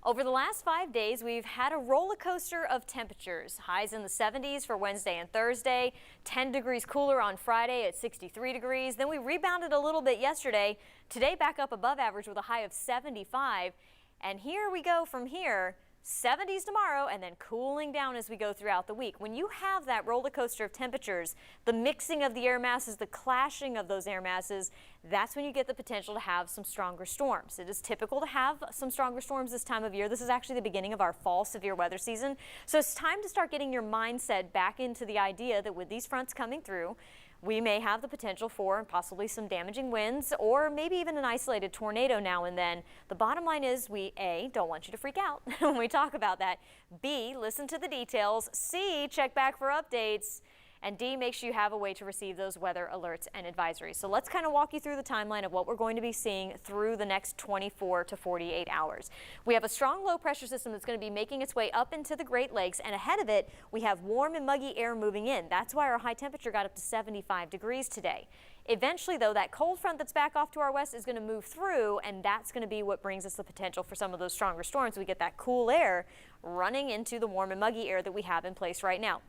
Over the last 5 days, we've had a roller coaster of temperatures. Highs in the 70s for Wednesday and Thursday, 10 degrees cooler on Friday at 63 degrees. Then we rebounded a little bit yesterday. Today back up above average with a high of 75. And here we go from here. 70s tomorrow and then cooling down as we go throughout the week. When you have that roller coaster of temperatures, the mixing of the air masses, the clashing of those air masses, that's when you get the potential to have some stronger storms. It is typical to have some stronger storms this time of year. This is actually the beginning of our fall severe weather season. So it's time to start getting your mindset back into the idea that with these fronts coming through, we may have the potential for possibly some damaging winds or maybe even an isolated tornado now and then. The bottom line is we, A, don't want you to freak out when we talk about that. B, listen to the details. C, check back for updates. And D, make sure you have a way to receive those weather alerts and advisories. So let's kind of walk you through the timeline of what we're going to be seeing through the next 24 to 48 hours. We have a strong low pressure system that's going to be making its way up into the Great Lakes, and ahead of it, we have warm and muggy air moving in. That's why our high temperature got up to 75 degrees today. Eventually, though, that cold front that's back off to our west is going to move through, and that's going to be what brings us the potential for some of those stronger storms. We get that cool air running into the warm and muggy air that we have in place right now.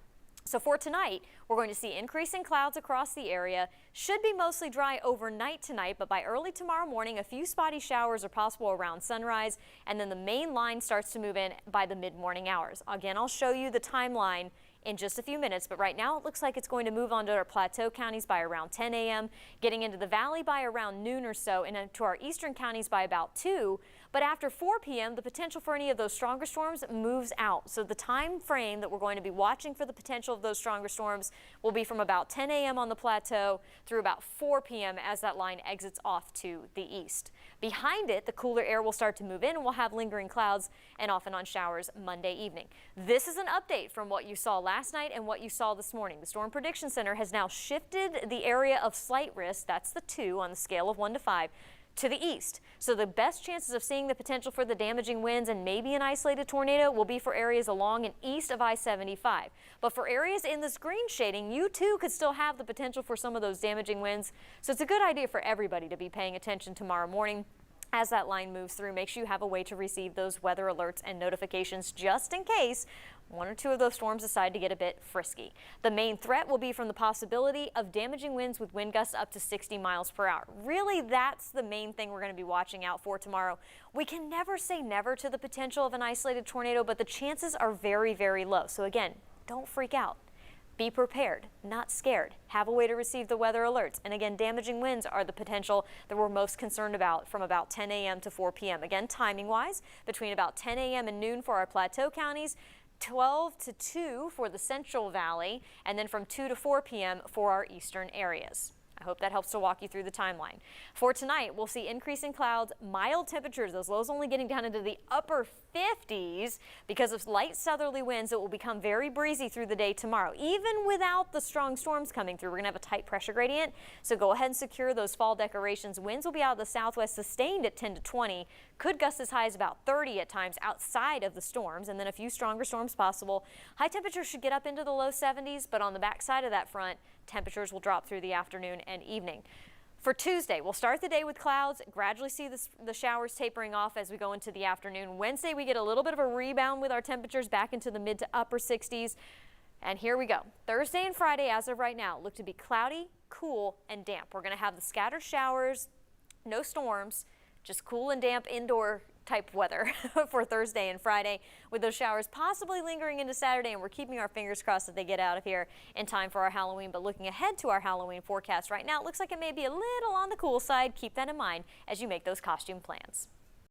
So for tonight, we're going to see increasing clouds across the area. Should be mostly dry overnight tonight, but by early tomorrow morning, a few spotty showers are possible around sunrise, and then the main line starts to move in by the mid-morning hours. Again, I'll show you the timeline in just a few minutes, but right now it looks like it's going to move onto our plateau counties by around 10 a.m., getting into the valley by around noon or so, and into our eastern counties by about 2. But after 4 p.m., the potential for any of those stronger storms moves out. So the time frame that we're going to be watching for the potential of those stronger storms will be from about 10 a.m. on the plateau through about 4 p.m. as that line exits off to the east. Behind it, the cooler air will start to move in, and we'll have lingering clouds and off and on showers Monday evening. This is an update from what you saw last night and what you saw this morning. The Storm Prediction Center has now shifted the area of slight risk, that's the 2 on the scale of 1 to 5, to the east. So the best chances of seeing the potential for the damaging winds and maybe an isolated tornado will be for areas along and east of I-75. But for areas in this green shading, you too could still have the potential for some of those damaging winds. So it's a good idea for everybody to be paying attention tomorrow morning. As that line moves through, make sure you have a way to receive those weather alerts and notifications just in case 1 or 2 of those storms decide to get a bit frisky. The main threat will be from the possibility of damaging winds with wind gusts up to 60 miles per hour. Really, that's the main thing we're going to be watching out for tomorrow. We can never say never to the potential of an isolated tornado, but the chances are very, very low. So again, don't freak out. Be prepared, not scared. Have a way to receive the weather alerts. And again, damaging winds are the potential that we're most concerned about from about 10 a.m. to 4 p.m. Again, timing-wise, between about 10 a.m. and noon for our plateau counties, 12 to 2 for the Central Valley, and then from 2 to 4 p.m. for our eastern areas. I hope that helps to walk you through the timeline. For tonight, we'll see increasing clouds, mild temperatures, those lows only getting down into the upper 50s because of light southerly winds. It will become very breezy through the day tomorrow, even without the strong storms coming through. We're going to have a tight pressure gradient, so go ahead and secure those fall decorations. Winds will be out of the southwest, sustained at 10 to 20. Could gust as high as about 30 at times outside of the storms, and then a few stronger storms possible. High temperatures should get up into the low 70s, but on the back side of that front, temperatures will drop through the afternoon and evening. For Tuesday, we'll start the day with clouds, gradually see the showers tapering off as we go into the afternoon. Wednesday, we get a little bit of a rebound with our temperatures back into the mid to upper 60s. And here we go. Thursday and Friday, as of right now, look to be cloudy, cool, and damp. We're going to have the scattered showers, no storms, just cool and damp indoor type weather for Thursday and Friday, with those showers possibly lingering into Saturday, and we're keeping our fingers crossed that they get out of here in time for our Halloween. But looking ahead to our Halloween forecast right now, it looks like it may be a little on the cool side. Keep that in mind as you make those costume plans.